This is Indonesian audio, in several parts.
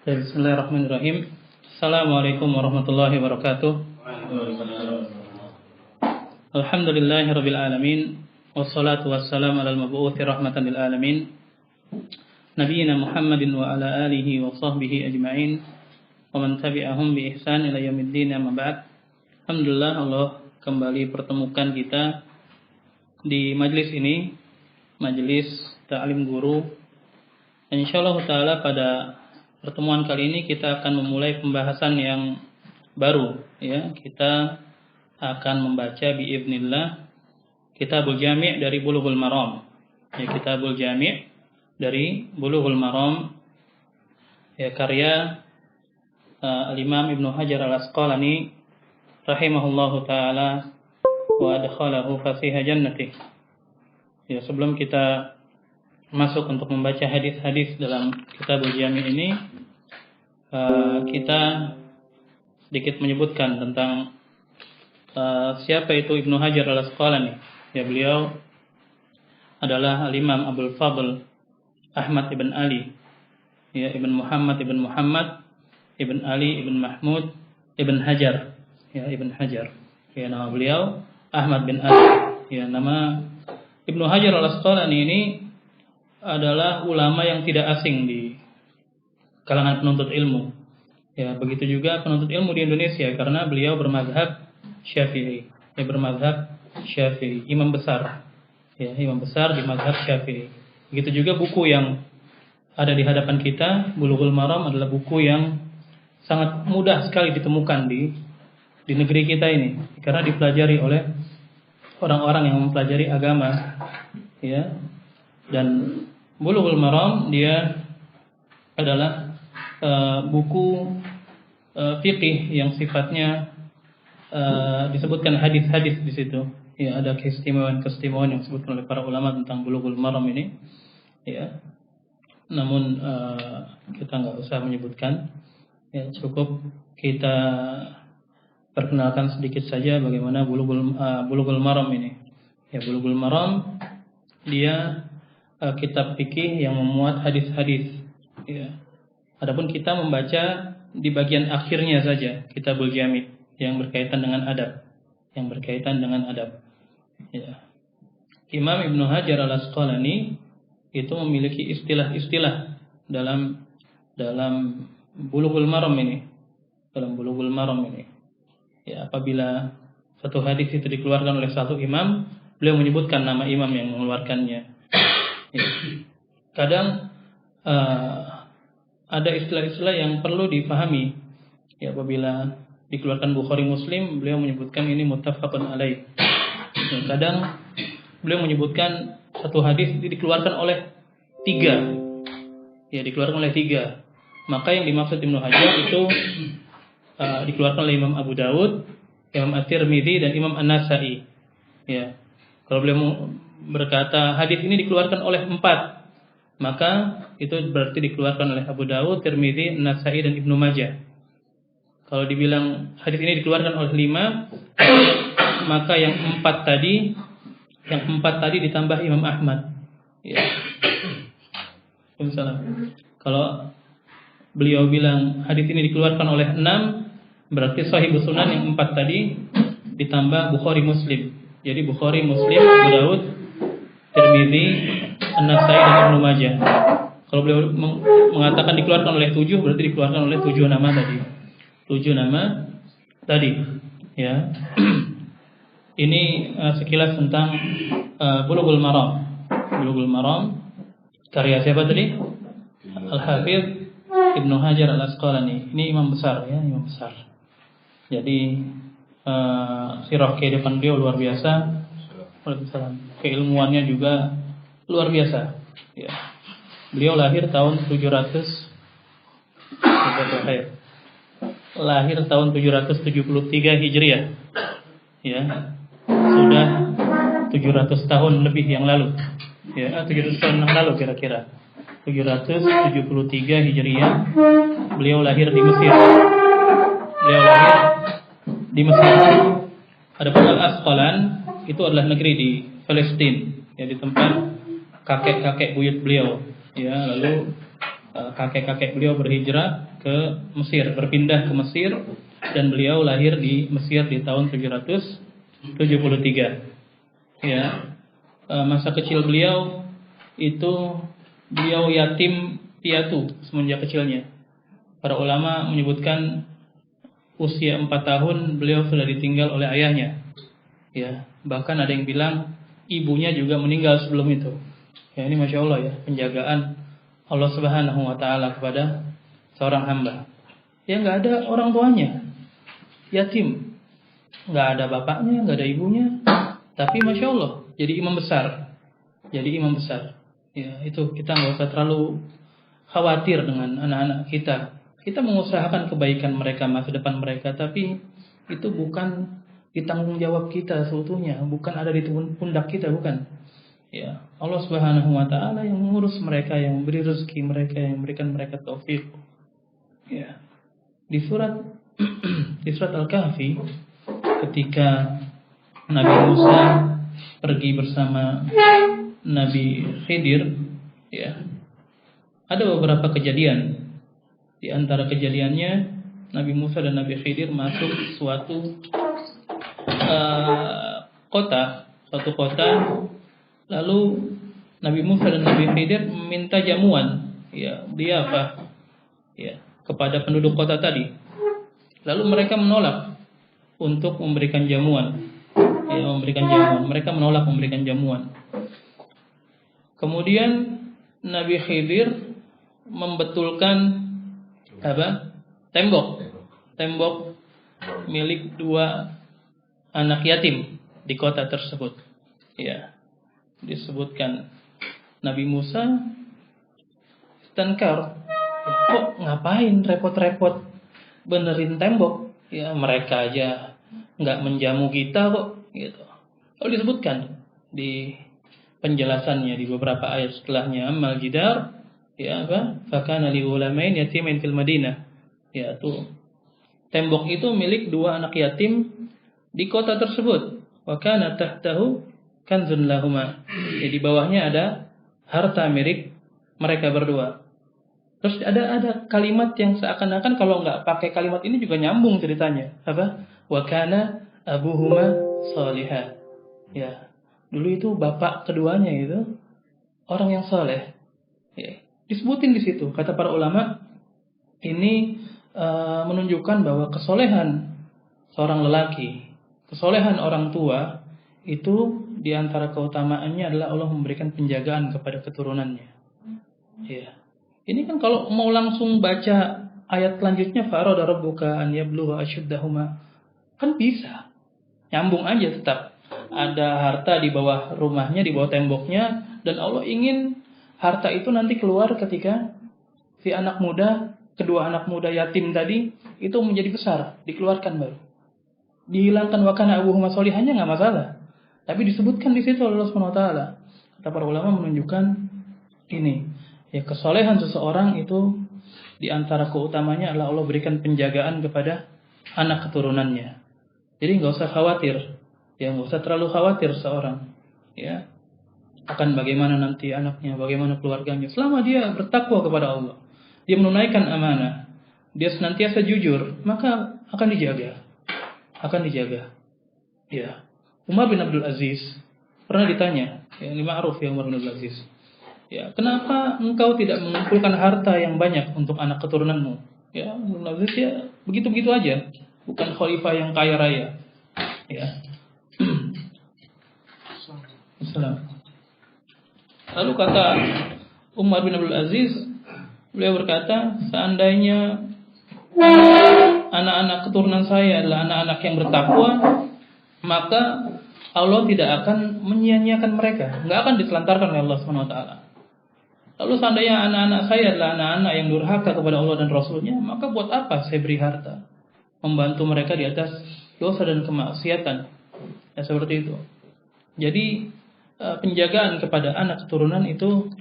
Bismillahirrahmanirrahim. Assalamualaikum warahmatullahi wabarakatuh. Alhamdulillahirabbil alamin wassalatu wassalamu alal mab'uutsi rahmatan lil alamin nabiyina Muhammadin wa ala alihi wa sahbihi ajma'in wa man tabi'ahum bi ihsan ila yaumiddin amma ba'd. Alhamdulillah Allah kembali pertemukan kita di majelis ini, majelis ta'lim guru. Insyaallah taala pada pertemuan kali ini kita akan memulai pembahasan yang baru, ya. Kita akan membaca biiznillah Kitabul Jami' dari Bulughul Maram. Ya, Kitabul Jami' dari Bulughul Maram, ya, karya Al-Imam Ibnu Hajar Al-Asqalani rahimahullahu taala wa adkhalahu fasiha jannatih. Ya, sebelum kita masuk untuk membaca hadis-hadis dalam Kitabul Jami' ini, kita sedikit menyebutkan tentang siapa itu Ibnu Hajar Al-Asqalani. Ya, beliau adalah Al-Imam Abdul Fadl Ahmad ibn Ali, ya, ibn Muhammad ibn Ali ibn Mahmud ibn Hajar, ya, ibn Hajar. Ya, nama beliau Ahmad bin Ali. Ya, nama Ibnu Hajar Al-Asqalani ini adalah ulama yang tidak asing di kalangan penuntut ilmu. Ya, begitu juga penuntut ilmu di Indonesia karena beliau bermadzhab Syafi'i. Ya, bermadzhab Syafi'i, imam besar. Ya, imam besar di mazhab Syafi'i. Begitu juga buku yang ada di hadapan kita, Bulughul Maram, adalah buku yang sangat mudah sekali ditemukan di negeri kita ini karena dipelajari oleh orang-orang yang mempelajari agama. Ya. Dan Bulughul Maram dia adalah buku fikih yang sifatnya disebutkan hadis-hadis di situ. Ya, ada keistimewaan-keistimewaan yang disebutkan oleh para ulama tentang Bulughul Maram ini. Ya. Namun kita nggak usah menyebutkan. Ya, cukup kita perkenalkan sedikit saja bagaimana Bulughul Maram ini. Ya, Bulughul Maram dia kitab fikih yang memuat hadis-hadis. Ya. Adapun kita membaca di bagian akhirnya saja Kitabul Jami' yang berkaitan dengan adab, Ya. Imam Ibnu Hajar Al-Asqalani itu memiliki istilah-istilah dalam Bulughul Maram ini. Ya, apabila satu hadis itu dikeluarkan oleh satu imam, beliau menyebutkan nama imam yang mengeluarkannya. Ya. Kadang ada istilah-istilah yang perlu dipahami. Ya, apabila dikeluarkan Bukhari Muslim, beliau menyebutkan ini muttafaqun alaih. Ya, kadang beliau menyebutkan satu hadis dikeluarkan oleh tiga. Ya, dikeluarkan oleh tiga. Maka yang dimaksud Ibnu Hajar itu dikeluarkan oleh Imam Abu Dawud, Imam At-Tirmidzi dan Imam An-Nasa'i. Ya. Kalau beliau berkata hadis ini dikeluarkan oleh 4, maka itu berarti dikeluarkan oleh Abu Dawud, Tirmidzi, An-Nasa'i dan Ibnu Majah. Kalau dibilang hadis ini dikeluarkan oleh 5, maka yang 4 tadi ditambah Imam Ahmad. Ya. Kalau beliau bilang hadis ini dikeluarkan oleh 6, berarti Shahihus Sunan yang 4 tadi ditambah Bukhari Muslim. Jadi Bukhari, Muslim, Abu Dawud, Tirmidzi, An-Nasa'i dan Ibnu Majah. Kalau beliau mengatakan dikeluarkan oleh 7, berarti dikeluarkan oleh 7 nama tadi. 7 nama tadi. Ya. Ini sekilas tentang Bulughul Maram. Bulughul Maram karya siapa tadi? Al-Hafidz Ibnu Hajar Al-Asqalani. Ini imam besar, ya, imam besar. Jadi sirah kehidupan beliau luar biasa. Waalaikumsalam. Keilmuannya juga luar biasa. Ya. Beliau lahir tahun 773 Hijriah. Ya. Sudah 700 tahun lebih yang lalu. Ya, 700 tahun yang lalu kira-kira. 773 Hijriah. Beliau lahir di Mesir. Adapun Al-Asqalan itu adalah negeri di Palestina, ya, di tempat kakek-kakek buyut beliau. Ya, lalu kakek-kakek beliau berhijrah ke Mesir, berpindah ke Mesir, dan beliau lahir di Mesir di tahun 773. Ya, masa kecil beliau itu beliau yatim piatu semenjak kecilnya. Para ulama menyebutkan usia 4 tahun beliau sudah ditinggal oleh ayahnya. Ya, bahkan ada yang bilang ibunya juga meninggal sebelum itu. Ya, ini Masya Allah ya, penjagaan Allah Subhanahu wa Ta'ala kepada seorang hamba. Ya, nggak ada orang tuanya, yatim, nggak ada bapaknya, nggak ada ibunya, tapi Masya Allah jadi imam besar. Jadi imam besar. Ya, itu kita nggak usah terlalu khawatir dengan anak-anak kita. Kita mengusahakan kebaikan mereka, masa depan mereka, tapi itu bukan di tanggung jawab kita seutuhnya, bukan ada di pundak kita, bukan. Ya, Allah Subhanahu wa Ta'ala yang mengurus mereka, yang memberi rezeki mereka, yang memberikan mereka taufik. Ya. Di surat Al-Kahfi, ketika Nabi Musa pergi bersama Nabi Khidir, ya, ada beberapa kejadian. Di antara kejadiannya, Nabi Musa dan Nabi Khidir masuk suatu kota, lalu Nabi Musa dan Nabi Khidir meminta jamuan, ya, apa, ya, kepada penduduk kota tadi. Lalu mereka menolak untuk memberikan jamuan, ya, Mereka menolak memberikan jamuan. Kemudian Nabi Khidir membetulkan tembok milik 2 anak yatim di kota tersebut. Ya, disebutkan Nabi Musa istankar, kok ngapain repot-repot benerin tembok? Ya, mereka aja nggak menjamu kita kok, gitu. Lalu disebutkan di penjelasannya di beberapa ayat setelahnya, amal jidar, ya apa? Fakana li ulamain yatimin fil Madinah. Ya, tuh. Tembok itu milik 2 anak yatim di kota tersebut. Wa kana tahtahu kanzun lahuma. Ya, di bawahnya ada harta milik mereka berdua. Terus ada kalimat yang seakan-akan kalau nggak pakai kalimat ini juga nyambung ceritanya. Apa? Wa kana abuhuma salihah. Ya. Dulu itu bapak keduanya itu orang yang saleh. Ya. Disebutin di situ, kata para ulama, ini menunjukkan bahwa kesolehan seorang lelaki, kesolehan orang tua itu di antara keutamaannya adalah Allah memberikan penjagaan kepada keturunannya. Ya. Ini kan kalau mau langsung baca ayat selanjutnya, farada rabbuka an yablugha ashuddahuma, kan bisa nyambung aja, tetap ada harta di bawah rumahnya, di bawah temboknya, dan Allah ingin harta itu nanti keluar ketika si anak muda, kedua anak muda yatim tadi itu menjadi besar, dikeluarkan baru. Dihilangkan wa kana abuhuma sholihannya enggak masalah. Tapi disebutkan di situ Allah Subhanahu wa taala. Kata para ulama menunjukkan ini, ya, kesolehan seseorang itu di antara keutamanya adalah Allah berikan penjagaan kepada anak keturunannya. Jadi enggak usah khawatir. Ya, enggak usah terlalu khawatir seorang, ya, akan bagaimana nanti anaknya, bagaimana keluarganya. Selama dia bertakwa kepada Allah, dia menunaikan amanah, dia senantiasa jujur, maka akan dijaga. Ya. Umar bin Abdul Aziz pernah ditanya, yang ma'ruf ya, Umar bin Abdul Aziz. Ya, kenapa engkau tidak mengumpulkan harta yang banyak untuk anak keturunanmu? Ya, Umar bin Abdul Aziz ya begitu-begitu aja, bukan khalifah yang kaya raya. Ya. Assalamualaikum. Lalu kata Umar bin Abdul Aziz, beliau berkata, seandainya anak-anak keturunan saya adalah anak-anak yang bertakwa, maka Allah tidak akan menyia-nyiakan mereka, nggak akan ditelantarkan oleh Allah Subhanahu wa taala. Lalu seandainya anak-anak saya adalah anak-anak yang durhaka kepada Allah dan Rasulnya, maka buat apa saya beri harta? Membantu mereka di atas dosa dan kemaksiatan. Ya, seperti itu. Jadi penjagaan kepada anak keturunan itu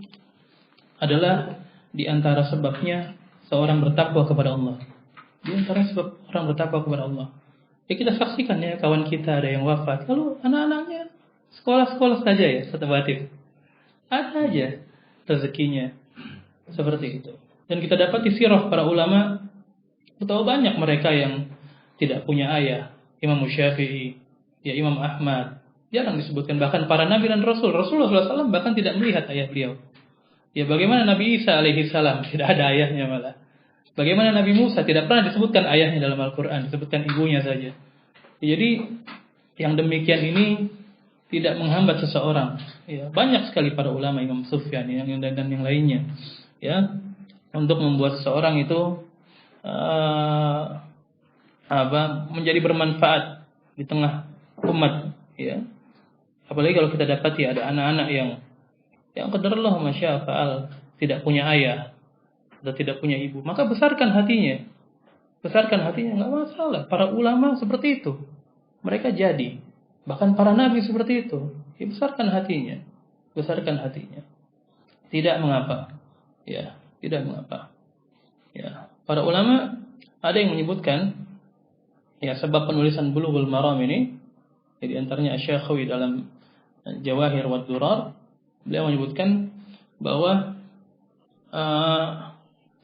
adalah di antara sebabnya seorang bertakwa kepada Allah. Di antara sebab orang bertakwa kepada Allah. Ya, kita saksikan ya, kawan kita ada yang wafat, lalu anak-anaknya sekolah-sekolah saja ya, satu batin. Ada aja rezekinya. Seperti itu. Dan kita dapati sirah para ulama, betapa banyak mereka yang tidak punya ayah. Imam Syafi'i, ya Imam Ahmad, jarang disebutkan. Bahkan para nabi dan rasul, Rasulullah SAW bahkan tidak melihat ayah beliau. Ya bagaimana Nabi Isa alaihi salam, tidak ada ayahnya malah. Bagaimana Nabi Musa, tidak pernah disebutkan ayahnya dalam Al-Quran, disebutkan ibunya saja. Jadi yang demikian ini tidak menghambat seseorang. Ya, banyak sekali para ulama, Imam Sufyan dan yang lainnya, ya, untuk membuat seseorang itu menjadi bermanfaat di tengah umat. Ya, apalagi kalau kita dapati ada anak-anak yang qadarullah masya fa'al, tidak punya ayah atau tidak punya ibu, maka besarkan hatinya, nggak masalah. Para ulama seperti itu, mereka jadi. Bahkan para nabi seperti itu, ya, besarkan hatinya. Tidak mengapa. Ya, tidak mengapa. Ya, para ulama ada yang menyebutkan, ya, sebab penulisan Bulughul Maram ini, jadi antaranya Asy-Syakhawi dalam Jawahir wad Durar, beliau menyebutkan bahwa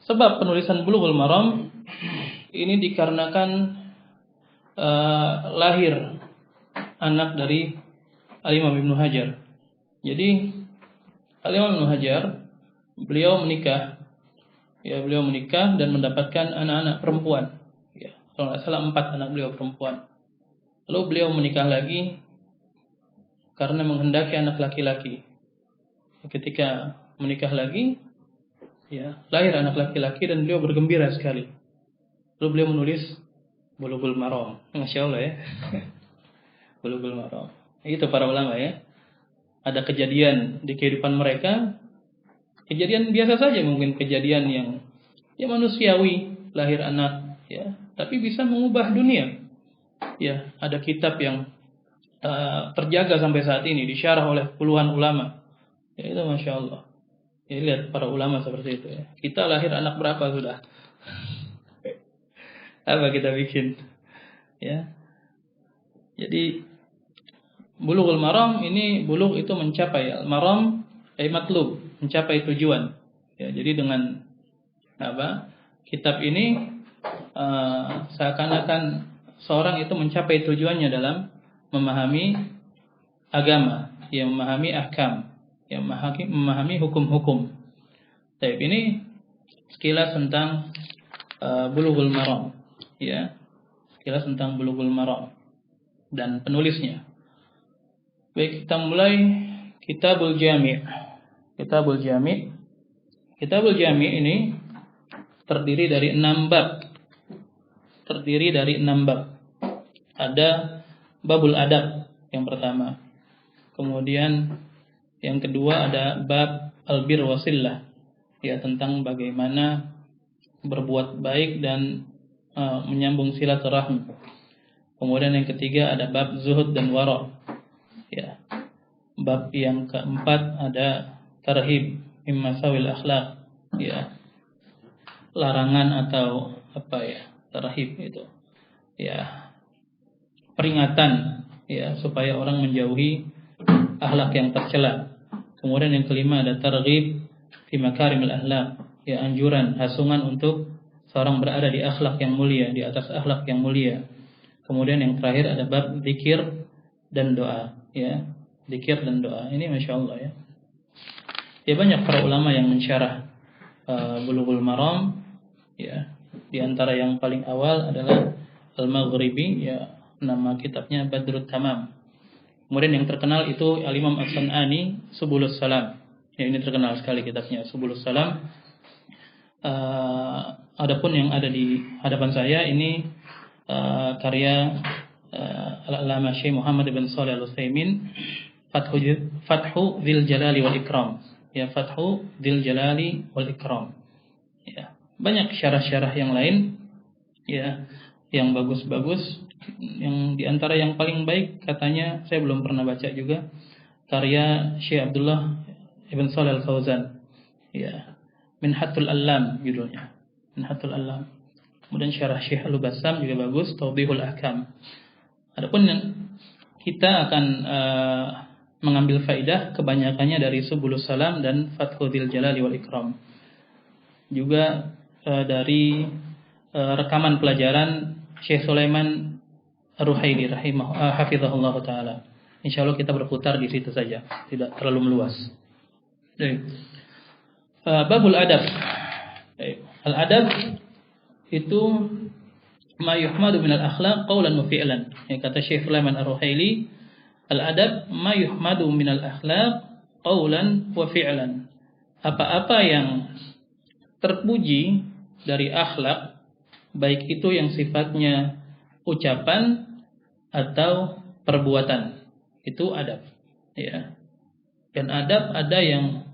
sebab penulisan Bulughul Maram ini dikarenakan lahir anak dari Al-Imam Ibnu Hajar. Jadi Al-Imam Ibnu Hajar beliau menikah dan mendapatkan anak-anak perempuan. Ya, kalau nggak salah 4 anak beliau perempuan. Lalu beliau menikah lagi karena menghendaki anak laki-laki. Ketika menikah lagi, ya, lahir anak laki-laki dan beliau bergembira sekali. Lalu beliau menulis Bulughul Maram. Masya Allah ya. Bulughul Maram. Itu para ulama ya. Ada kejadian di kehidupan mereka, kejadian biasa saja, mungkin kejadian yang ya manusiawi, lahir anak, ya, tapi bisa mengubah dunia. Ya, ada kitab yang terjaga sampai saat ini, disyarah oleh puluhan ulama. Ya, itu masya Allah. Ya, lihat para ulama seperti itu ya. Kita lahir anak berapa sudah? Apa kita bikin? Ya. Jadi Bulughul Maram ini, bulugh itu mencapai, maram matlub, mencapai tujuan. Ya, jadi dengan kitab ini seakan-akan seorang itu mencapai tujuannya dalam memahami agama, yang memahami ahkam, yang memahami hukum-hukum. Tapi ini sekilas tentang Bulughul Maram, ya, sekilas tentang Bulughul Maram dan penulisnya. Baik, kita mulai Kitabul Jami'. Kitabul Jami' ini terdiri dari 6 bab. Ada babul adab yang pertama. Kemudian yang kedua ada bab al-bir wasillah, ya, tentang bagaimana berbuat baik dan menyambung silaturahmi. Kemudian yang ketiga ada bab zuhud dan wara'. Ya. Bab yang keempat ada tarhib mimmasawil akhlaq, ya. Larangan atau tarhib itu. Ya. Peringatan, ya, supaya orang menjauhi akhlak yang tercela. Kemudian yang kelima ada targhib fi makarimil akhlaq, ya, anjuran, hasungan untuk seorang berada di akhlak yang mulia, di atas akhlak yang mulia. Kemudian yang terakhir ada bab zikir dan doa, ya, zikir dan doa. Ini masya Allah ya. Ya, banyak para ulama yang mensyarah Bulughul Maram, ya. Di antara yang paling awal adalah Al-Maghribi, ya, nama kitabnya Badrut Tamam. Kemudian yang terkenal itu Al-Imam As-San'ani Subulus Salam. Ya, ini terkenal sekali kitabnya Subulus Salam. Adapun yang ada di hadapan saya ini karya Al-Allamah Syekh Muhammad bin Shalih Al-Utsaimin, Fathu Dzil Jalali wal Ikram. Ya, Fathu Dzil Jalali wal Ikram. Ya, banyak syarah-syarah yang lain, ya, yang bagus-bagus. Yang diantara yang paling baik katanya, saya belum pernah baca juga, karya Syekh Abdullah ibn Shalih Al-Fauzan, ya, Minhatul Allam judulnya, Minhatul Allam. Kemudian syarah Syekh Al-Bassam juga bagus, Tawdihul Ahkam. Adapun kita akan mengambil faidah kebanyakannya dari Subulus Salam dan Fathu Dzil Jalali wal Ikram. juga dari rekaman pelajaran Syekh Sulaiman Ar-Ruhaili hafizahullah taala. Insyaallah kita berputar di situ saja, tidak terlalu meluas. Baik. Babul adab. Al-adab itu ma yuhmadu min al-akhlaq qawlan wa fi'lan. Yang kata Syekh Sulaiman Ar-Ruhaili, al-adab ma yuhmadu min al-akhlaq qawlan wa fi'lan. Apa-apa yang terpuji dari akhlak, baik itu yang sifatnya ucapan atau perbuatan, itu adab, ya. Dan adab ada yang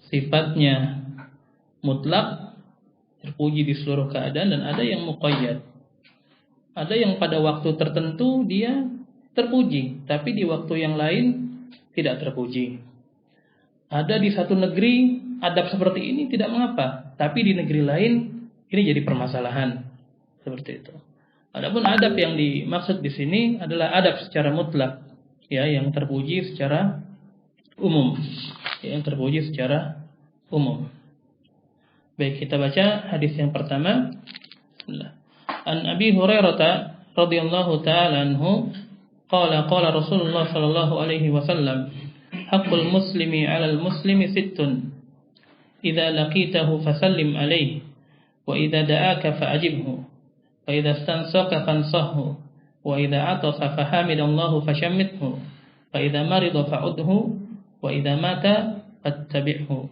sifatnya mutlak, terpuji di seluruh keadaan, dan ada yang muqayyad. Ada yang pada waktu tertentu dia terpuji, tapi di waktu yang lain tidak terpuji. Ada di satu negeri adab seperti ini tidak mengapa, tapi di negeri lain ini jadi permasalahan, seperti itu. Adapun adab yang dimaksud di sini adalah adab secara mutlak, ya, yang terpuji secara umum, ya, yang terpuji secara umum. Baik, kita baca hadis yang pertama. An Abi Hurairah radhiyallahu taala anhu qala qala Rasulullah sallallahu alaihi wasallam, haqqul muslimi 'alal muslimi sittun, idza laqitahu fasallim alaihi, wa idza da'aka fa'ajibhu, wa idza istansaka fansahhu, wa idza 'atasa fahamidallahi fashammithu, wa idza marida fa'udhu, wa idza mata fattabi'hu.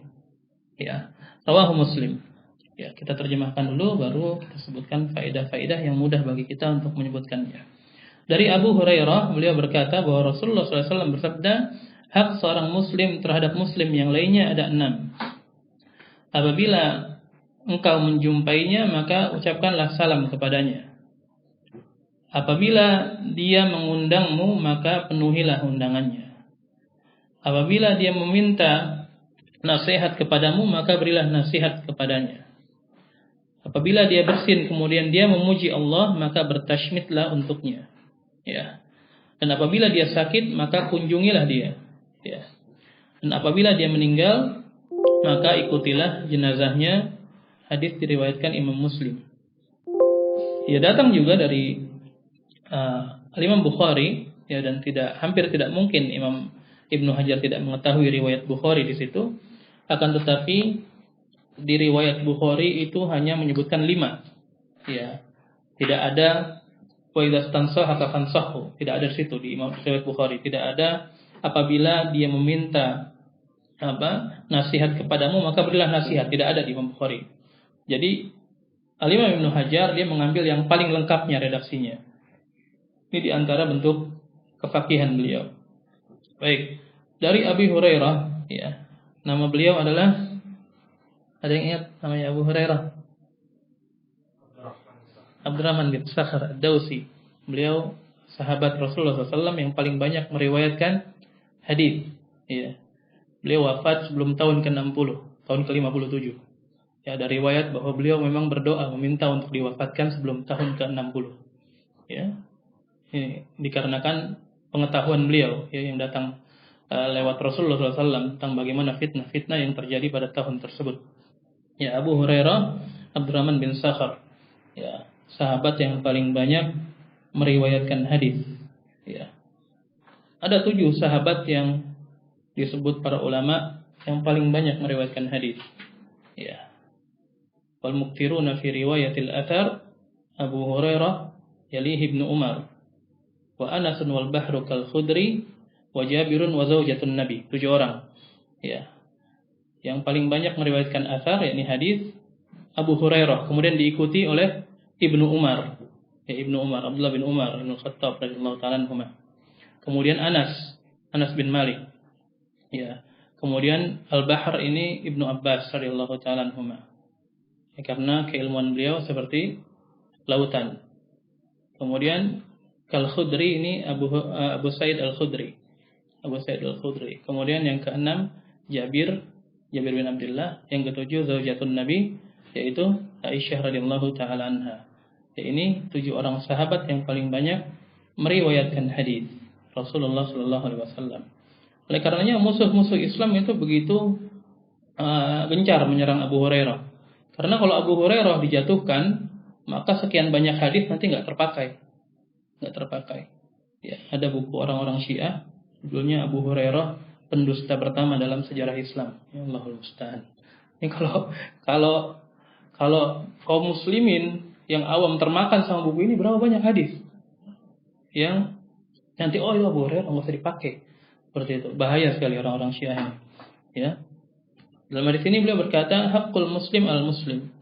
Ya, rawahu Muslim. Ya, kita terjemahkan dulu baru kita sebutkan faedah-faedah yang mudah bagi kita untuk menyebutkannya. Dari Abu Hurairah, beliau berkata bahwa Rasulullah SAW bersabda, hak seorang muslim terhadap muslim yang lainnya ada 6. Apabila engkau menjumpainya, maka ucapkanlah salam kepadanya. Apabila dia mengundangmu, maka penuhilah undangannya. Apabila dia meminta nasihat kepadamu, maka berilah nasihat kepadanya. Apabila dia bersin kemudian dia memuji Allah, maka bertashmitlah untuknya. Ya. Dan apabila dia sakit, maka kunjungilah dia. Ya. Dan apabila dia meninggal, maka ikutilah jenazahnya. Hadis diriwayatkan Imam Muslim. Ya, datang juga dari Imam Bukhari, ya, dan hampir tidak mungkin Imam Ibnu Hajar tidak mengetahui riwayat Bukhari di situ. Akan tetapi di riwayat Bukhari itu hanya menyebutkan 5. Ya. Tidak ada wa idza stansaha fansahu, tidak ada di situ di riwayat Bukhari. Tidak ada apabila dia meminta nasihat kepadamu maka berilah nasihat, tidak ada di Imam Bukhari. Jadi Al-Imam Ibnu Hajar dia mengambil yang paling lengkapnya redaksinya. Ini di antara bentuk kefakihan beliau. Baik, dari Abi Hurairah, ya. Nama beliau adalah, ada yang ingat namanya Abu Hurairah? Abdurrahman bin Sakhar Ad-Dawsi. Beliau sahabat Rasulullah SAW yang paling banyak meriwayatkan hadis. Ya. Beliau wafat sebelum tahun ke-60, tahun ke-57. Ya, ada riwayat bahwa beliau memang berdoa meminta untuk diwafatkan sebelum tahun ke-60. Ya. Ini dikarenakan pengetahuan beliau, ya, yang datang lewat Rasulullah SAW tentang bagaimana fitnah-fitnah yang terjadi pada tahun tersebut. Ya, Abu Hurairah Abdurrahman bin Sakhar, ya, sahabat yang paling banyak meriwayatkan hadis. Ya. Ada 7 sahabat yang disebut para ulama yang paling banyak meriwayatkan hadis. Ya. Wal muktiruna fi riwayatil athar Abu Hurairah yalihi Ibnu Umar wa Anas wal Bahru kal Khudri wa Jabirun wa zaujatun Nabi. 7 orang. Ya. Yang paling banyak meriwayatkan athar yakni hadis Abu Hurairah, kemudian diikuti oleh Ibnu Umar. Ya, Ibnu Umar, Abdullah bin Umar bin Khattab radhiyallahu ta'ala anhuma. Kemudian Anas bin Malik. Ya. Kemudian Al-Bahr ini Ibnu Abbas radhiyallahu ta'ala anhuma. Ya, karena keilmuan beliau seperti lautan. Kemudian Kal-Khudri ini Abu Sa'id Al-Khudri. Abu Sa'id Al-Khudri. Kemudian yang ke-6 Jabir bin Abdullah. Yang ke-7 zaujatun Nabi, yaitu Aisyah radhiyallahu ta'ala anha. Ya, ini 7 orang sahabat yang paling banyak meriwayatkan hadis Rasulullah sallallahu alaihi wasallam. Oleh karenanya musuh-musuh Islam itu begitu gencar menyerang Abu Hurairah. Karena kalau Abu Hurairah dijatuhkan, maka sekian banyak hadis nanti nggak terpakai. Ya, ada buku orang-orang Syiah, judulnya Abu Hurairah, pendusta pertama dalam sejarah Islam. Ya Allahul Musta'an. Ini kalau kaum muslimin yang awam termakan sama buku ini, berapa banyak hadis yang nanti itu Abu Hurairah nggak usah dipakai. Seperti itu. Bahaya sekali orang-orang Syiah ini. Ya. Dalam hadis ini beliau berkata, hakul muslim al muslim.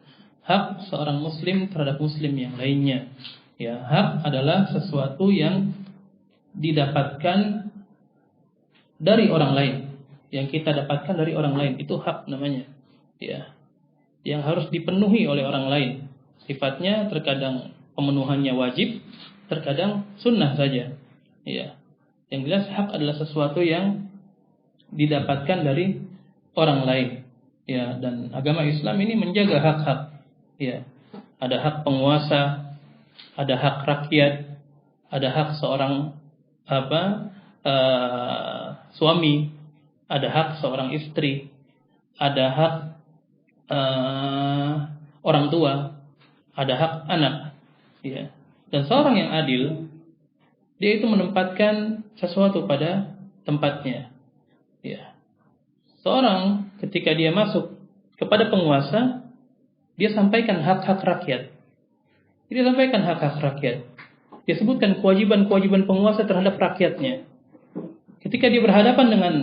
Hak seorang muslim terhadap muslim yang lainnya. Ya, hak adalah sesuatu yang didapatkan dari orang lain. Yang kita dapatkan dari orang lain, itu hak namanya. Ya. Yang harus dipenuhi oleh orang lain. Sifatnya terkadang pemenuhannya wajib, terkadang sunnah saja. Ya. Yang jelas hak adalah sesuatu yang didapatkan dari orang lain. Ya, dan agama Islam ini menjaga hak-hak. Ya. Ada hak penguasa, ada hak rakyat, ada hak seorang suami, ada hak seorang istri, ada hak orang tua, ada hak anak. Ya. Dan seorang yang adil, dia itu menempatkan sesuatu pada tempatnya. Ya. Seorang ketika dia masuk kepada penguasa, dia sampaikan hak-hak rakyat. Dia sampaikan hak-hak rakyat. Dia sebutkan kewajiban-kewajiban penguasa terhadap rakyatnya. Ketika dia berhadapan dengan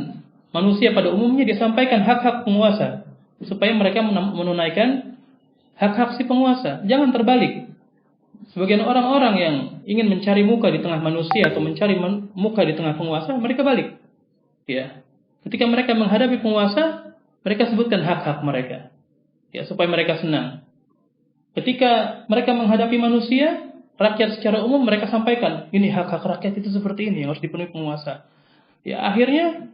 manusia pada umumnya, dia sampaikan hak-hak penguasa supaya mereka menunaikan hak-hak si penguasa. Jangan terbalik. Sebagian orang-orang yang ingin mencari muka di tengah manusia atau mencari muka di tengah penguasa, mereka balik. Ya. Ketika mereka menghadapi penguasa, mereka sebutkan hak-hak mereka. Ya, supaya mereka senang. Ketika mereka menghadapi manusia, rakyat secara umum, mereka sampaikan, ini hak-hak rakyat itu seperti ini yang harus dipenuhi penguasa. Ya, akhirnya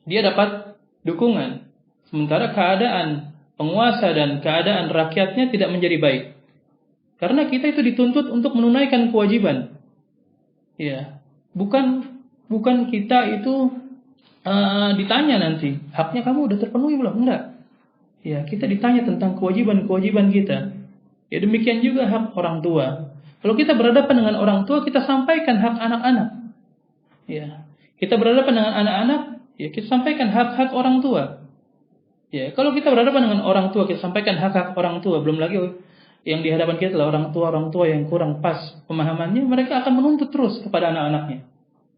dia dapat dukungan. Sementara keadaan penguasa dan keadaan rakyatnya tidak menjadi baik. Karena kita itu dituntut untuk menunaikan kewajiban. Ya, bukan kita itu ditanya nanti, haknya kamu udah terpenuhi belum? Enggak. Ya, kita ditanya tentang kewajiban-kewajiban kita. Ya, demikian juga hak orang tua. Kalau kita berhadapan dengan orang tua, kita sampaikan hak anak-anak. Ya, kita berhadapan dengan anak-anak, ya kita sampaikan hak-hak orang tua. Ya, kalau kita berhadapan dengan orang tua, kita sampaikan hak-hak orang tua. Belum lagi yang di hadapan kita adalah orang tua yang kurang pas pemahamannya, mereka akan menuntut terus kepada anak-anaknya.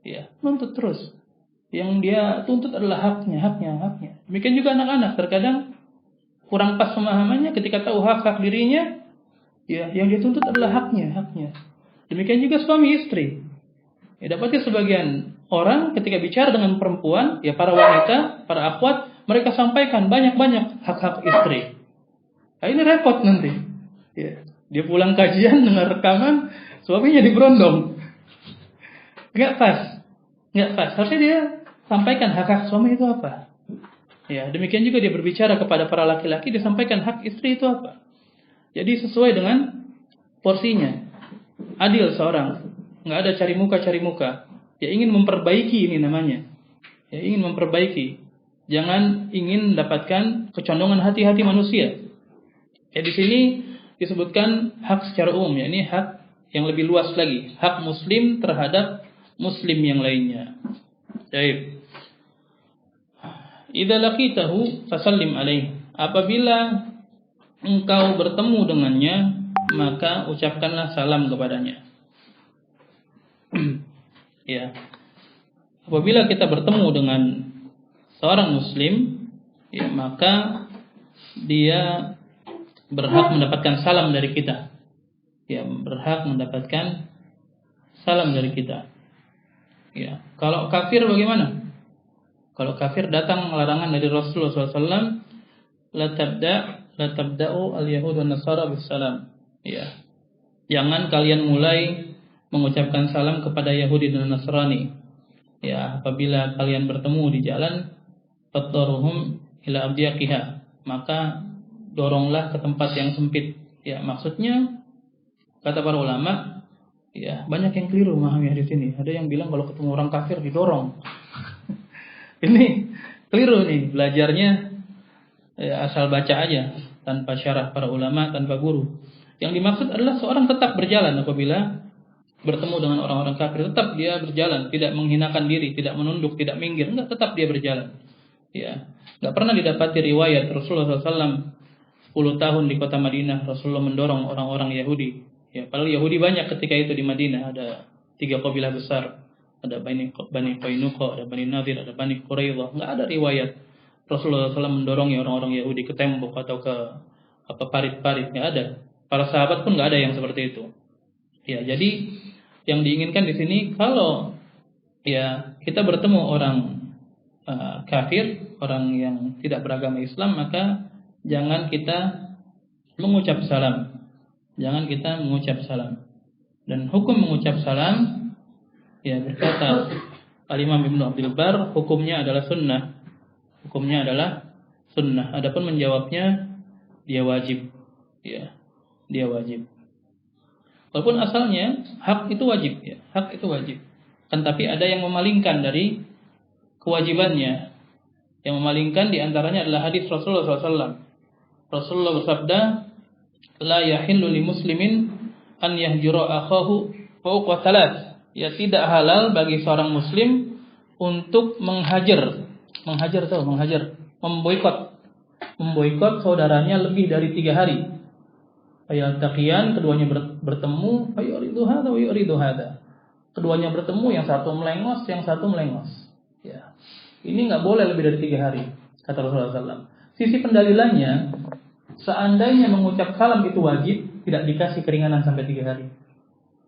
Ya, menuntut terus. Yang dia tuntut adalah haknya. Demikian juga anak-anak terkadang kurang pas pemahamannya, ketika tahu hak-hak dirinya, ya yang dia tuntut adalah haknya. Demikian juga suami istri. Ya, dapatnya sebagian orang ketika bicara dengan perempuan, ya para wanita, para akhwat, mereka sampaikan banyak-banyak hak-hak istri. Nah, ini repot nanti. Ya, dia pulang kajian dengan rekaman suaminya diberondong. Nggak pas. Harusnya dia sampaikan hak-hak suami itu apa. Ya, demikian juga dia berbicara kepada para laki-laki, dia sampaikan hak istri itu apa. Jadi sesuai dengan porsinya. Adil seorang, nggak ada cari muka. Ya ingin memperbaiki ini namanya. Ya ingin memperbaiki. Jangan ingin mendapatkan kecondongan hati-hati manusia. Ya di sini disebutkan hak secara umum, ya ini hak yang lebih luas lagi, hak muslim terhadap muslim yang lainnya. Baik. Idza laqitahu fasallim alaihi. Apabila engkau bertemu dengannya, maka ucapkanlah salam kepadanya. Ya. Apabila kita bertemu dengan seorang muslim, ya maka dia berhak mendapatkan salam dari kita. Ya, berhak mendapatkan salam dari kita. Ya, kalau kafir bagaimana? Kalau kafir datang larangan dari Rasulullah SAW, la tabda'u al-yahud wan nasara bis-salam. Ya. Jangan kalian mulai mengucapkan salam kepada Yahudi dan Nasrani. Ya, apabila kalian bertemu di jalan, fadharuhum ila abdiyaqiha, maka doronglah ke tempat yang sempit. Ya, maksudnya kata para ulama, ya, banyak yang keliru memahami hadis ini. Ada yang bilang kalau ketemu orang kafir didorong. Ini keliru nih, belajarnya asal baca aja tanpa syarah para ulama, tanpa guru. Yang dimaksud adalah seorang tetap berjalan apabila bertemu dengan orang-orang kafir, tetap dia berjalan, tidak menghinakan diri, tidak menunduk, tidak minggir, enggak, tetap dia berjalan. Ya, enggak pernah didapati riwayat Rasulullah SAW 10 tahun di kota Madinah Rasulullah mendorong orang-orang Yahudi. Ya, padahal Yahudi banyak ketika itu di Madinah, ada 3 kabilah besar. Ada Bani Qainuqa, ada Bani Nadir, ada Bani Quraidah. Enggak ada riwayat Rasulullah SAW mendorong orang-orang Yahudi ke tembok atau ke parit-parit, enggak ada. Para sahabat pun enggak ada yang seperti itu. Ya, jadi yang diinginkan di sini kalau ya kita bertemu orang kafir, orang yang tidak beragama Islam, maka jangan kita mengucap salam. Jangan kita mengucap salam. Dan hukum mengucap salam, ya berkata Al-Imam Ibnu Abdul Bar, hukumnya adalah sunnah. Hukumnya adalah sunnah. Adapun menjawabnya, dia wajib. Ya, dia wajib. Walaupun asalnya hak itu wajib, ya, hak itu wajib. Kan tapi ada yang memalingkan dari kewajibannya. Yang memalingkan diantaranya adalah hadis Rasulullah SAW. Rasulullah bersabda, la yahillu li muslimin an yahjura akhahu fawqa thalath. Ya, tidak halal bagi seorang muslim untuk menghajar, memboikot saudaranya lebih dari 3 hari. Ayat-taqiyan, keduanya bertemu, ayuridu hadza wa yuridu hadza. Keduanya bertemu, yang satu melengos, yang satu melengos. Ya. Ini enggak boleh lebih dari 3 hari, kata Rasulullah SAW. Sisi pendalilannya, seandainya mengucap salam itu wajib, tidak dikasih keringanan sampai 3 hari.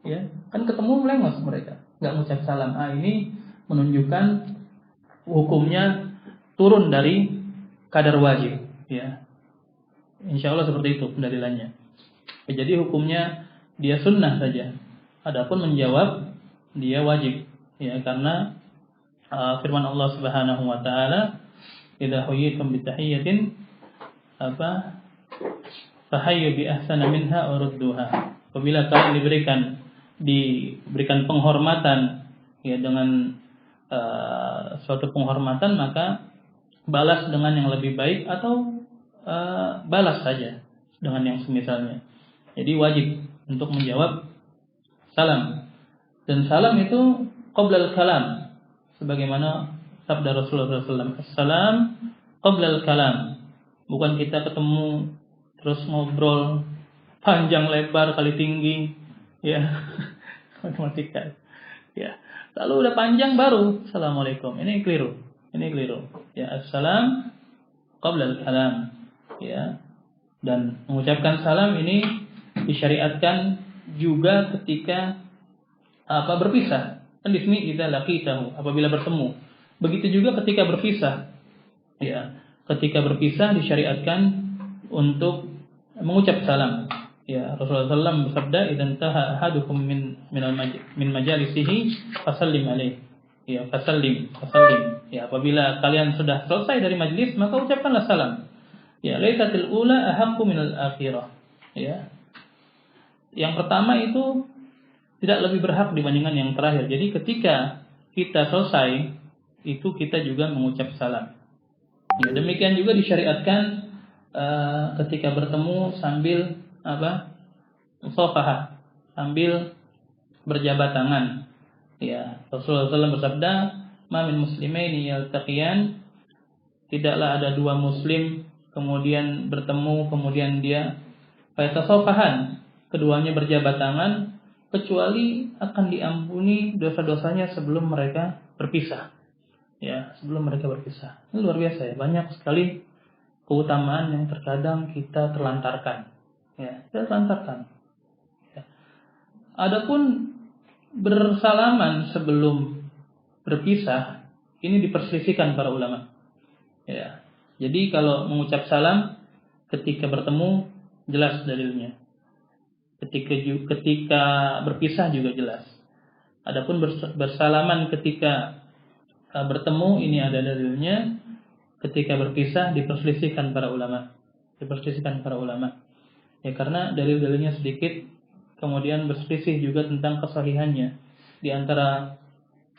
Ya, kan ketemu melengos mereka, enggak mengucap salam. Ini menunjukkan hukumnya turun dari kadar wajib. Ya, insya Allah seperti itu pendalilannya. Jadi hukumnya dia sunnah saja. Adapun menjawab dia wajib. Ya, karena firman Allah Subhanahu wa taala, "Idza huyyitum bi tahiyyatin fahayyu bi ahsana minha aw rudduha." Apabila kalian diberikan penghormatan ya dengan suatu penghormatan, maka balas dengan yang lebih baik atau balas saja dengan yang semisalnya. Jadi wajib untuk menjawab salam. Dan salam itu qoblal kalam, sebagaimana sabda Rasulullah SAW, "Assalam qoblal kalam." Bukan kita ketemu terus ngobrol panjang lebar kali tinggi, ya, matematika, ya. Lalu udah panjang baru assalamualaikum. Ini keliru. Ya, assalam qoblal kalam, ya. Dan mengucapkan salam ini disyariatkan juga ketika berpisah. Kan di sini idza laqitahu, apabila bertemu. Begitu juga ketika berpisah. Ya, ketika berpisah disyariatkan untuk mengucap salam. Ya, Rasulullah SAW bersabda, "Idzan taha ahadukum min majalisihi fasallim alaihi." Ya, fasallim. Ya, apabila kalian sudah selesai dari majlis, maka ucapkanlah salam. Ya, laitatil ula ahaqqu minal akhirah. Ya. Yang pertama itu tidak lebih berhak dibandingkan yang terakhir. Jadi ketika kita selesai, itu kita juga mengucap salam. Ya, demikian juga disyariatkan ketika bertemu sambil musafahah, sambil berjabat tangan. Ya, Rasulullah SAW bersabda, "Ma min muslimaini yaltaqiyan." Tidaklah ada 2 muslim kemudian bertemu, kemudian dia fayatasafahan, keduanya berjabat tangan, kecuali akan diampuni dosa-dosanya sebelum mereka berpisah. Ya, sebelum mereka berpisah. Ini luar biasa ya, banyak sekali keutamaan yang terkadang kita terlantarkan. Ya, kita terlantarkan. Ya. Adapun bersalaman sebelum berpisah, ini diperselisihkan para ulama. Ya. Jadi kalau mengucap salam ketika bertemu jelas dalilnya. Ketika berpisah juga jelas. Adapun bersalaman ketika bertemu, ini ada dalilnya. Ketika berpisah diperselisihkan para ulama. Ya, karena dalil-dalilnya sedikit, kemudian berselisih juga tentang kesahihannya. Di antara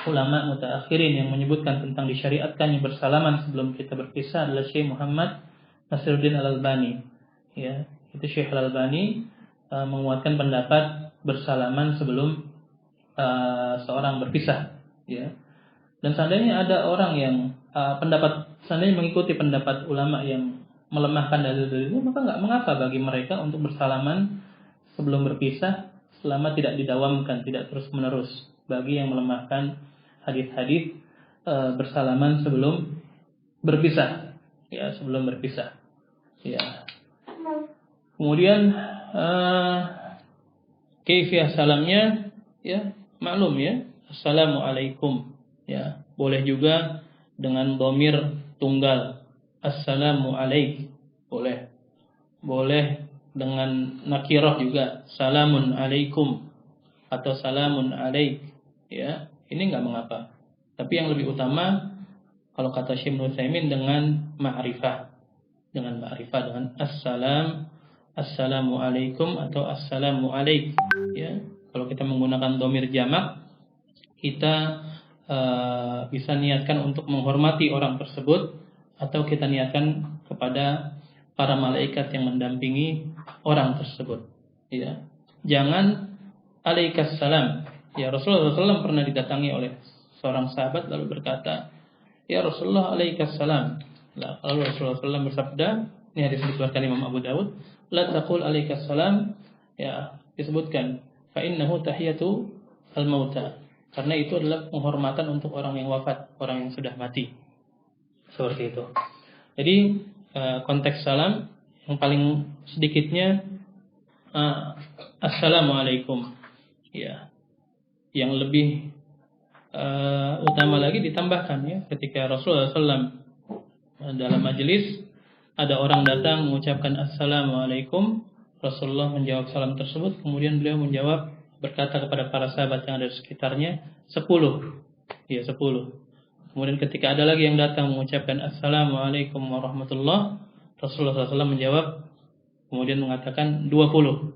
ulama mutaakhirin yang menyebutkan tentang disyariatkannya bersalaman sebelum kita berpisah adalah Syekh Muhammad Nasiruddin Al-Albani. Ya, itu Syekh Al-Albani menguatkan pendapat bersalaman sebelum seorang berpisah. Ya. Dan seandainya ada orang yang seandainya mengikuti pendapat ulama yang melemahkan dalil-dalilnya, maka nggak mengapa bagi mereka untuk bersalaman sebelum berpisah selama tidak didawamkan, tidak terus-menerus. Bagi yang melemahkan hadis-hadis bersalaman sebelum berpisah, ya, sebelum berpisah. Ya. Kemudian kaifiyah salamnya, ya, maklum ya, assalamualaikum. Ya, boleh juga dengan dhamir tunggal, assalamu alaik, boleh. Boleh dengan nakirah juga, salamun alaikum atau salamun alaik. Ya, ini enggak mengapa. Tapi yang lebih utama kalau kata Syekh Ibnu Utsaimin dengan ma'rifah. Dengan ma'rifah, dengan assalamu alaikum atau assalamu alaik. Ya, kalau kita menggunakan dhamir jamak, kita bisa niatkan untuk menghormati orang tersebut, atau kita niatkan kepada para malaikat yang mendampingi orang tersebut. Ya, jangan alaikas salam. Ya, Rasulullah SAW pernah didatangi oleh seorang sahabat lalu berkata, ya Rasulullah alaikas salam. Lalu Rasulullah SAW bersabda, ini hadis dikeluarkan Imam Abu Dawud, la taqul alaikas salam. Ya, disebutkan fa innahu tahiyatu al-mauta. Karena itu adalah penghormatan untuk orang yang wafat, orang yang sudah mati. Seperti itu. Jadi konteks salam yang paling sedikitnya assalamualaikum. Ya. Yang lebih utama lagi ditambahkan, ya, ketika Rasulullah SAW dalam majelis ada orang datang mengucapkan assalamualaikum, Rasulullah menjawab salam tersebut, kemudian beliau menjawab, berkata kepada para sahabat yang ada di sekitarnya, 10. Ya, 10. Kemudian ketika ada lagi yang datang mengucapkan assalamualaikum warahmatullah, Rasulullah SAW menjawab, kemudian mengatakan 20.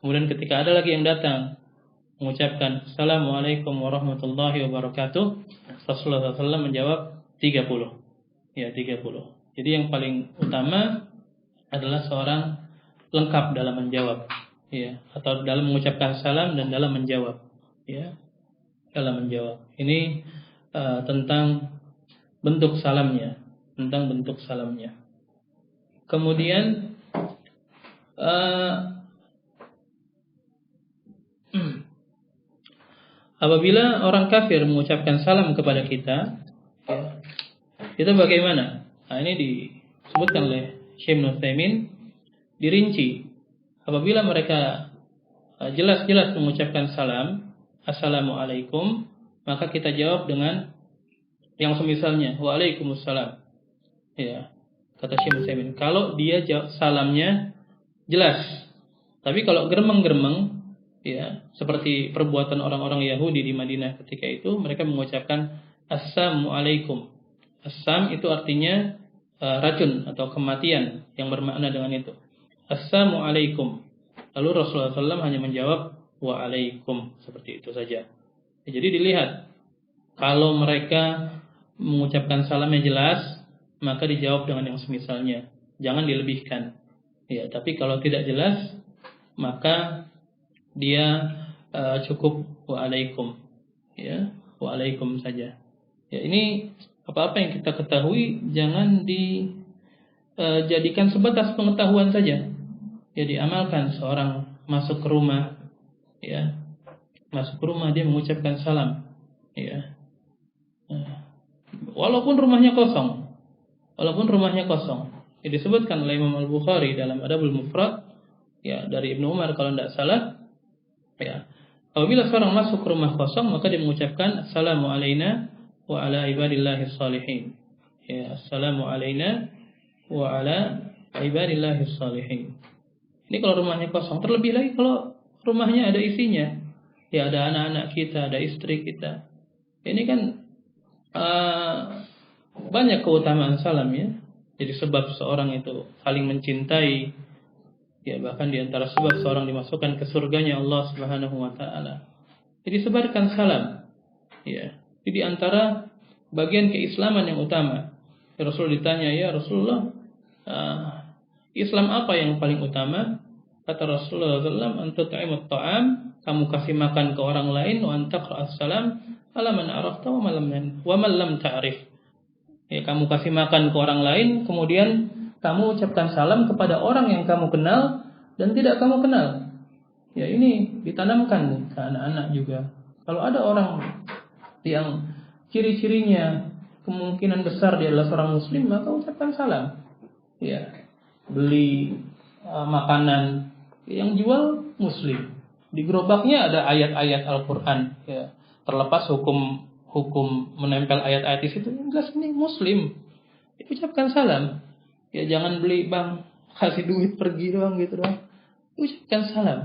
Kemudian ketika ada lagi yang datang mengucapkan assalamualaikum warahmatullahi wabarakatuh, Rasulullah SAW menjawab 30. Ya, 30. Jadi yang paling utama adalah seorang lengkap dalam menjawab, ya, atau dalam mengucapkan salam dan dalam menjawab, ya, dalam menjawab. Ini tentang bentuk salamnya, Kemudian apabila orang kafir mengucapkan salam kepada kita, ya, itu bagaimana? Nah, ini disebutkan oleh Syekh Ibnu Utsaimin, dirinci. Apabila mereka jelas-jelas mengucapkan salam, assalamualaikum, maka kita jawab dengan yang semisalnya, waalaikumsalam. Ya, kata Syekh Ibnu Utsaimin, kalau dia salamnya jelas. Tapi kalau geremeng-geremeng, ya, seperti perbuatan orang-orang Yahudi di Madinah ketika itu, mereka mengucapkan assalamualaikum. Assam itu artinya racun atau kematian, yang bermakna dengan itu. Assalamualaikum. Lalu Rasulullah SAW hanya menjawab waalaikum, seperti itu saja. Jadi dilihat, kalau mereka mengucapkan salamnya jelas, maka dijawab dengan yang semisalnya. Jangan dilebihkan. Ya, tapi kalau tidak jelas, maka dia cukup waalaikum. Ya, waalaikum saja. Ya, ini apa-apa yang kita ketahui jangan dijadikan sebatas pengetahuan saja. Ya, diamalkan. Seorang masuk ke rumah, ya, masuk ke rumah dia mengucapkan salam, ya. Walaupun rumahnya kosong. Ya, disebutkan oleh Imam Al-Bukhari dalam Adabul Mufrad, ya, dari Ibnu Umar kalau tidak salah, ya. Apabila seorang masuk ke rumah kosong, maka dia mengucapkan assalamu alaina wa ala ibadillahis salihin. Ya, assalamu alaina wa ala ibadillahis salihin. Ini kalau rumahnya kosong. Terlebih lagi kalau rumahnya ada isinya. Ya, ada anak-anak kita, ada istri kita. Ini kan banyak keutamaan salam, ya. Jadi sebab seorang itu saling mencintai, ya, bahkan di antara sebab seorang dimasukkan ke surganya Allah Subhanahu wa taala. Jadi sebarkan salam. Ya. Jadi di antara bagian keislaman yang utama. Ya, Rasul ditanya, ya Rasulullah, Islam apa yang paling utama? Kata Rasulullah SAW, "Antut'imut ta'am", kamu kasih makan ke orang lain, "wa antaqra'as salam ala man arafta wa man lam ta'rif". Ya, kamu kasih makan ke orang lain, kemudian kamu ucapkan salam kepada orang yang kamu kenal dan tidak kamu kenal. Ya, ini ditanamkan nih ke anak-anak juga. Kalau ada orang yang ciri-cirinya kemungkinan besar dia adalah seorang muslim, maka ucapkan salam. Ya, beli makanan yang jual muslim. Di gerobaknya ada ayat-ayat Al-Qur'an, ya. Terlepas hukum menempel ayat-ayat di situ, jelas ini muslim. Ucapkan salam. Ya, jangan beli, "Bang, kasih duit pergi doang gitu doang." Ucapkan salam.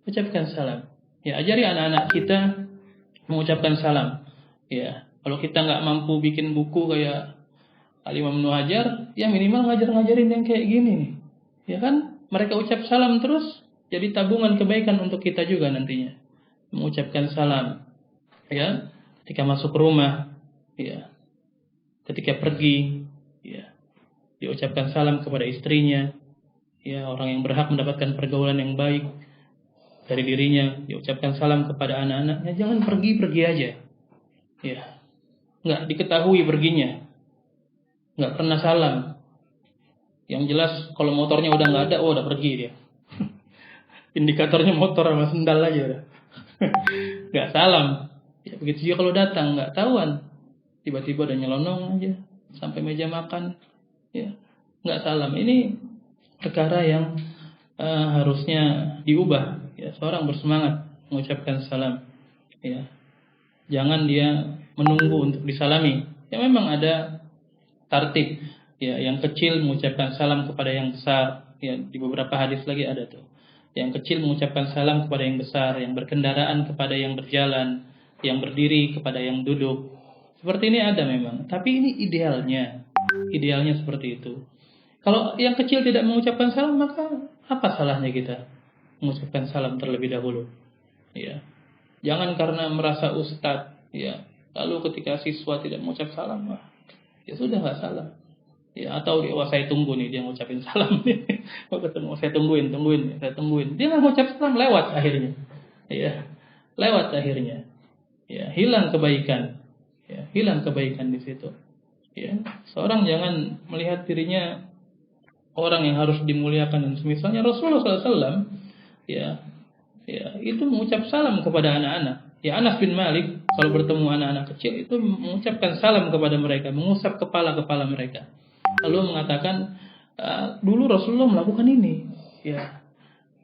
Ucapkan salam. Ya, ajari anak-anak kita mengucapkan salam. Ya, kalau kita nggak mampu bikin buku kayak Al-Imam Ibnu Hajar, ya minimal ngajar-ngajarin yang kayak gini nih. Ya kan? Mereka ucap salam terus, jadi tabungan kebaikan untuk kita juga nantinya. Mengucapkan salam. Ya, ketika masuk rumah, ya. Ketika pergi, ya. Diucapkan salam kepada istrinya. Ya, orang yang berhak mendapatkan pergaulan yang baik dari dirinya, diucapkan salam kepada anak-anaknya, jangan pergi-pergi aja. Ya. Enggak diketahui perginya. Enggak pernah salam. Yang jelas kalau motornya udah nggak ada, oh udah pergi dia. Indikatornya motor sama sendal aja udah. Nggak salam. Ya, begitu juga kalau datang nggak tahuan. Tiba-tiba udah nyelonong aja sampai meja makan. Ya, nggak salam. Ini perkara yang harusnya diubah. Ya, seorang bersemangat mengucapkan salam. Ya, jangan dia menunggu untuk disalami. Ya, memang ada tartib. Ya, yang kecil mengucapkan salam kepada yang besar. Ya, di beberapa hadis lagi ada tuh. Yang kecil mengucapkan salam kepada yang besar, yang berkendaraan kepada yang berjalan, yang berdiri kepada yang duduk. Seperti ini ada memang. Tapi ini idealnya. Idealnya seperti itu. Kalau yang kecil tidak mengucapkan salam, maka apa salahnya kita mengucapkan salam terlebih dahulu? Ya. Jangan karena merasa ustadz, ya. Lalu ketika siswa tidak mengucap salam, ya sudah nggak salam. Ya, atau wah saya tunggu nih dia ngucapin salam nih. Oh, ketemu saya tungguin. Dia nggak ngucap salam, lewat akhirnya. Ya, lewat akhirnya. Ya, hilang kebaikan. Ya, hilang kebaikan di situ. Ya, seorang jangan melihat dirinya orang yang harus dimuliakan dan semisalnya. Rasulullah SAW, ya, itu mengucap salam kepada anak-anak. Ya, Anas bin Malik kalau bertemu anak-anak kecil itu mengucapkan salam kepada mereka, mengusap kepala-kepala mereka. Lalu mengatakan, dulu Rasulullah melakukan ini. Ya,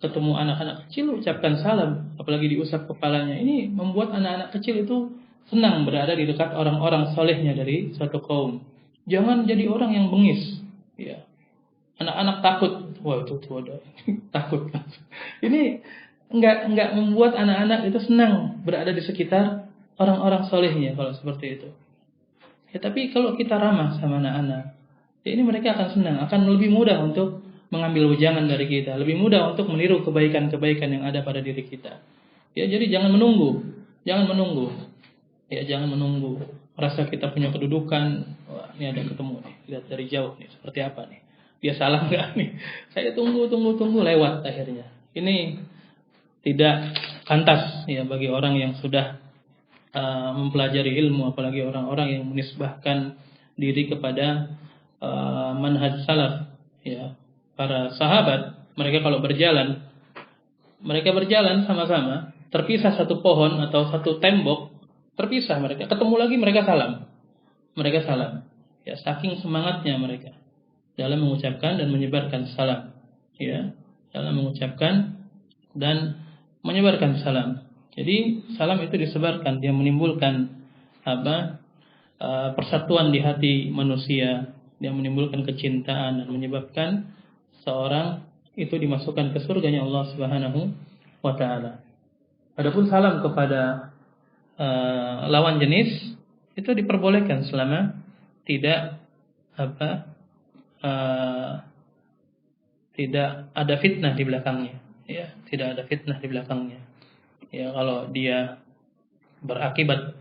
ketemu anak-anak kecil ucapkan salam, apalagi diusap kepalanya. Ini membuat anak-anak kecil itu senang berada di dekat orang-orang solehnya dari suatu kaum. Jangan jadi orang yang bengis. Ya, anak-anak takut. Wah, itu ada takut. Ini enggak membuat anak-anak itu senang berada di sekitar orang-orang solehnya kalau seperti itu. Ya, tapi kalau kita ramah sama anak-anak, ya ini mereka akan senang, akan lebih mudah untuk mengambil wejangan dari kita, lebih mudah untuk meniru kebaikan-kebaikan yang ada pada diri kita. Ya, jadi jangan menunggu. Ya, jangan menunggu. Rasa kita punya kedudukan, wah, ini ada ketemu nih, lihat dari jauh nih, seperti apa nih. Dia salah enggak nih? Saya tunggu lewat akhirnya. Ini tidak pantas ya bagi orang yang sudah mempelajari ilmu, apalagi orang-orang yang menisbahkan diri kepada manhaj salaf. Ya, para sahabat mereka kalau berjalan, mereka berjalan sama-sama, terpisah satu pohon atau satu tembok, terpisah mereka, ketemu lagi mereka salam. Ya, saking semangatnya mereka dalam mengucapkan dan menyebarkan salam. Ya, dalam mengucapkan dan menyebarkan salam. Jadi salam itu disebarkan, dia menimbulkan persatuan di hati manusia, dia menimbulkan kecintaan dan menyebabkan seorang itu dimasukkan ke surganya Allah Subhanahu wa taala. Adapun salam kepada lawan jenis itu diperbolehkan selama tidak tidak ada fitnah di belakangnya. Ya, tidak ada fitnah di belakangnya. Ya, kalau dia berakibat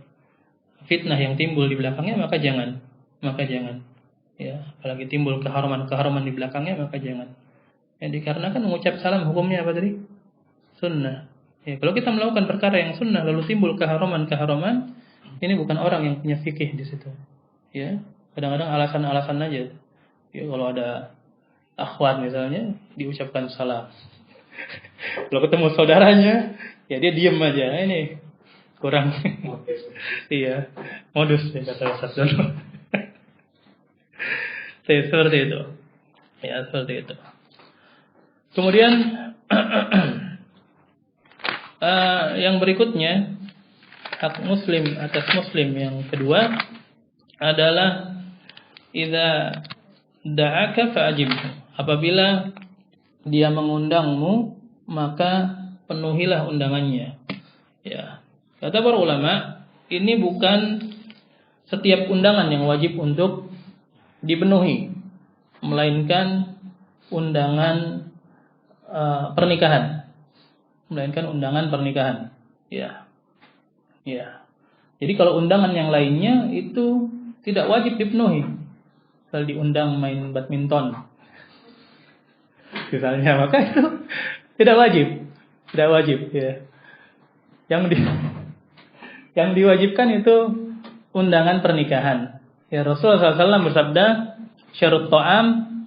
fitnah yang timbul di belakangnya, maka jangan. Ya, apalagi timbul keharuman di belakangnya, maka jangan. Ya, dikarenakan mengucap salam hukumnya apa tadi? Sunnah. Ya, kalau kita melakukan perkara yang sunnah lalu timbul keharuman, ini bukan orang yang punya fikih di situ. Ya, kadang-kadang alasan-alasan aja. Ya, kalau ada akhwat misalnya diucapkan salam. Kalau ketemu saudaranya, ya dia diem aja. Ini kurang. Iya, modus ya kata Ustaz dulu. Seperti itu. Ya, seperti itu. Kemudian yang berikutnya, hak muslim atas muslim yang kedua adalah idza da'aka fa'ajib. Apabila dia mengundangmu, maka penuhilah undangannya. Ya. Kata para ulama, ini bukan setiap undangan yang wajib untuk dipenuhi, melainkan undangan pernikahan. Ya. Ya. Jadi kalau undangan yang lainnya itu tidak wajib dipenuhi. Kalau diundang main badminton misalnya, maka itu tidak wajib ya. Yang diwajibkan itu undangan pernikahan. Ya, Rasulullah SAW bersabda, syarat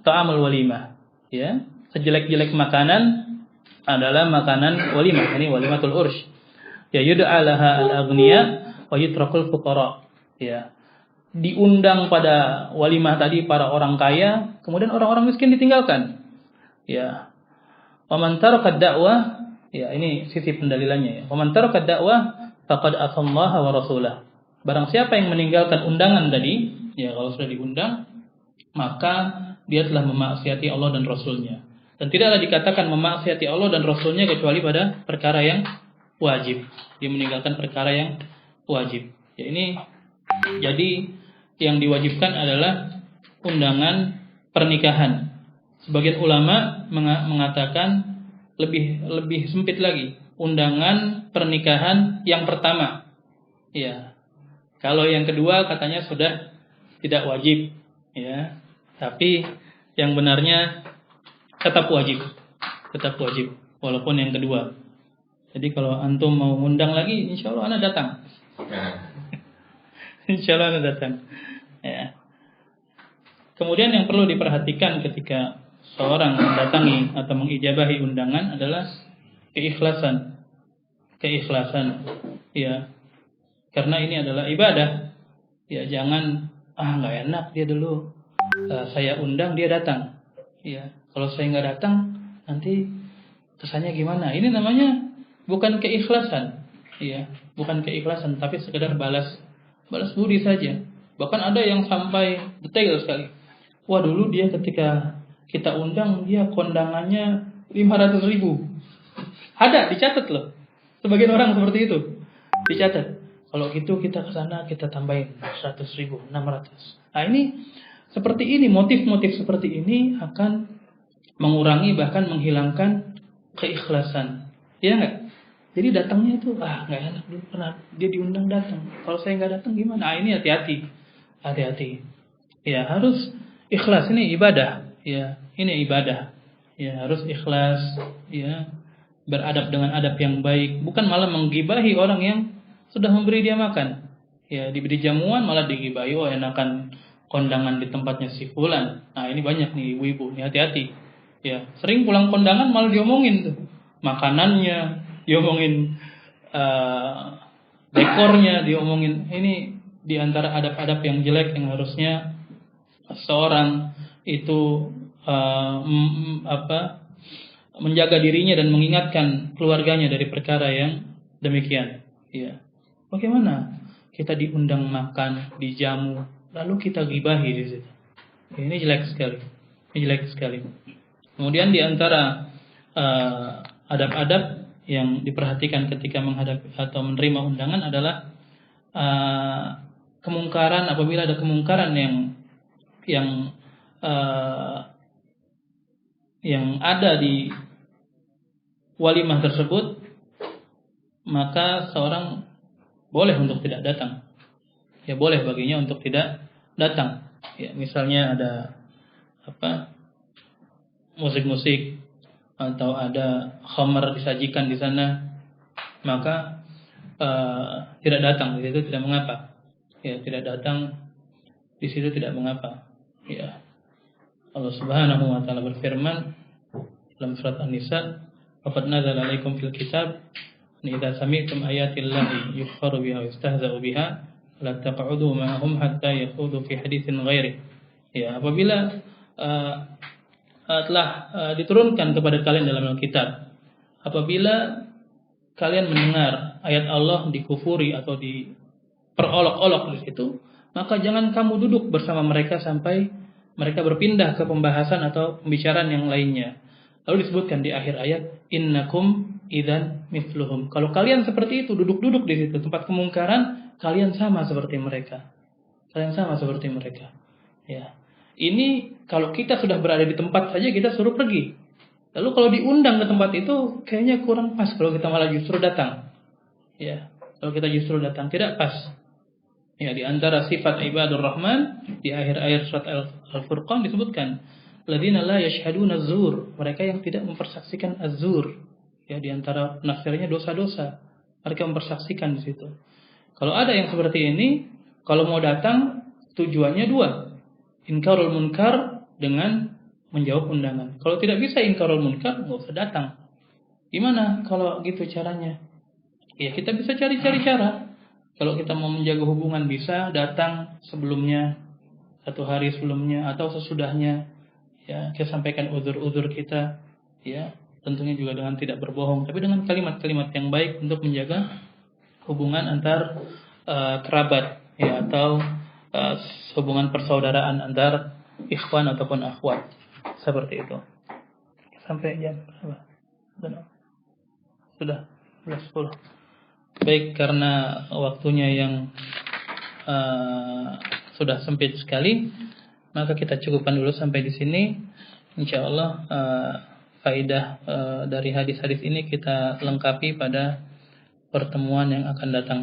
ta'amul walimah. Ya, sejelek-jelek makanan adalah makanan walimah, ini walimatul ursh. Ya, yud'a laha al-aghniya wa yutrakul fuqara. Ya. Diundang pada walimah tadi para orang kaya, kemudian orang-orang miskin ditinggalkan. Ya. Wa man taraka ad-da'wah, ya ini sisi pendalilannya ya. Wa man taraka ad-da'wah faqad asallaha wa rasulah. Barang siapa yang meninggalkan undangan tadi, ya kalau sudah diundang, maka dia telah memaksiati Allah dan Rasulnya. Dan tidaklah dikatakan memaksiati Allah dan Rasulnya kecuali pada perkara yang wajib. Dia meninggalkan perkara yang wajib. Ya, ini jadi yang diwajibkan adalah undangan pernikahan. Sebagian ulama mengatakan lebih sempit lagi, undangan pernikahan yang pertama. Ya. Kalau yang kedua katanya sudah tidak wajib, ya. Tapi yang benarnya tetap wajib walaupun yang kedua. Jadi kalau antum mau undang lagi, insya Allah ana datang. Insya Allah ana datang. Ya. Kemudian yang perlu diperhatikan ketika seorang mendatangi atau mengijabahi undangan adalah keikhlasan. Ya. Karena ini adalah ibadah. Ya, jangan nggak enak dia dulu. Saya undang dia datang. Ya, kalau saya nggak datang nanti kesannya gimana? Ini namanya bukan keikhlasan. Ya, bukan keikhlasan tapi sekedar balas budi saja. Bahkan ada yang sampai detail sekali. Wah, dulu dia ketika kita undang dia kondangannya 500.000. Ada, dicatat loh. Sebagian orang seperti itu. Dicatat. Kalau gitu kita ke sana kita tambahin 100.000, 600. Nah, ini seperti ini, motif-motif seperti ini akan mengurangi bahkan menghilangkan keikhlasan. Iya enggak? Jadi datangnya itu nggak enak dulu pernah dia diundang datang. Kalau saya nggak datang gimana? Ini hati-hati. Ya, harus ikhlas, ini ibadah. Ya, ini ibadah. Ya, harus ikhlas, ya. Beradab dengan adab yang baik, bukan malah menggibahi orang yang sudah memberi dia makan. Ya, diberi jamuan malah digibahi, enakan kondangan di tempatnya si fulan. Nah, ini banyak nih ibu-ibu, nih hati-hati. Ya, sering pulang kondangan malah diomongin tuh. Makanannya, diomongin dekornya, diomongin. Ini di antara adab-adab yang jelek yang harusnya seorang itu menjaga dirinya dan mengingatkan keluarganya dari perkara yang demikian. Ya. Bagaimana kita diundang makan, dijamu, lalu kita gibahi di situ? Ya, ini jelek sekali. Kemudian di antara adab-adab yang diperhatikan ketika menghadapi atau menerima undangan adalah kemungkaran. Apabila ada kemungkaran yang ada di walimah tersebut, maka seorang boleh untuk tidak datang. Ya, boleh baginya untuk tidak datang. Ya, misalnya ada apa musik-musik atau ada khamar disajikan di sana, maka tidak datang di situ tidak mengapa. Ya, tidak datang di situ tidak mengapa. Ya. Allah Subhanahu wa taala berfirman dalam surat An-Nisa, "Faqad nazala 'alaikum fil kitab an idza sami'tum ayatillahi yukfaru biha wa yustahza'u biha la taq'udu ma'ahum hatta yakhudu fi haditsin ghairi." Ya, apabila telah diturunkan kepada kalian dalam Alkitab, apabila kalian mendengar ayat Allah dikufuri atau diperolok-olok di situ, maka jangan kamu duduk bersama mereka sampai mereka berpindah ke pembahasan atau pembicaraan yang lainnya. Lalu disebutkan di akhir ayat, innakum idzan mithluhum. Kalau kalian seperti itu, duduk-duduk di situ tempat kemungkaran, kalian sama seperti mereka. Kalian sama seperti mereka. Ya. Ini kalau kita sudah berada di tempat saja kita suruh pergi. Lalu kalau diundang ke tempat itu kayaknya kurang pas kalau kita malah justru datang. Ya, kalau kita justru datang tidak pas. Ya, di antara sifat ibadur rahman di akhir ayat surat Al-Furqan disebutkan, ladzina la yashhaduna az-zur, mereka yang tidak mempersaksikan az-zur. Ya, di antara penafsirnya dosa-dosa. Mereka mempersaksikan di situ. Kalau ada yang seperti ini, kalau mau datang tujuannya dua. Inkarul munkar dengan menjawab undangan. Kalau tidak bisa inkarul munkar, nggak usah datang. Gimana kalau gitu caranya? Ya kita bisa cari-cari cara. Kalau kita mau menjaga hubungan bisa datang sebelumnya, 1 hari sebelumnya atau sesudahnya. Ya kita sampaikan uzur-uzur kita. Ya tentunya juga dengan tidak berbohong, tapi dengan kalimat-kalimat yang baik untuk menjaga hubungan antar kerabat, ya atau hubungan persaudaraan antar ikhwan ataupun akhwat seperti itu. Sampai jam berapa? Sudah 10. Baik, karena waktunya yang sudah sempit sekali, maka kita cukupkan dulu sampai di sini. Insyaallah faidah dari hadis-hadis ini kita lengkapi pada pertemuan yang akan datang.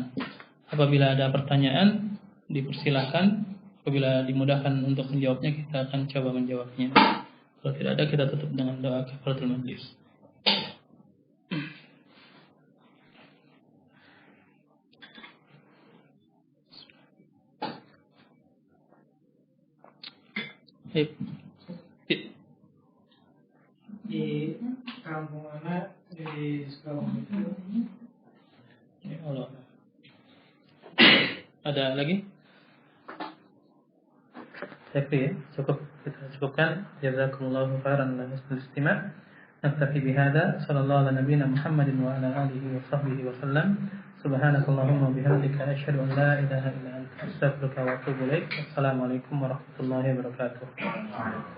Apabila ada pertanyaan, dipersilahkan. Apabila dimudahkan untuk menjawabnya, kita akan coba menjawabnya. Kalau tidak ada, kita tutup dengan doa kafaratul majlis. Di kampung mana di sekolah itu? Ya Allah. Ada lagi? Yakfi ya, cukup kita cukupkan. Jazakumullahu khairan ala husnil istima'. Naktafi bihadza. Sallallahu ala nabiyyina Muhammadin wa ala alihi wa sahbihi wa sallam. Subhanakallahumma wa bihamdika asyhadu an la ilaha illa anta astaghfiruka wa atubu ilaik. Assalamualaikum warahmatullahi wabarakatuh.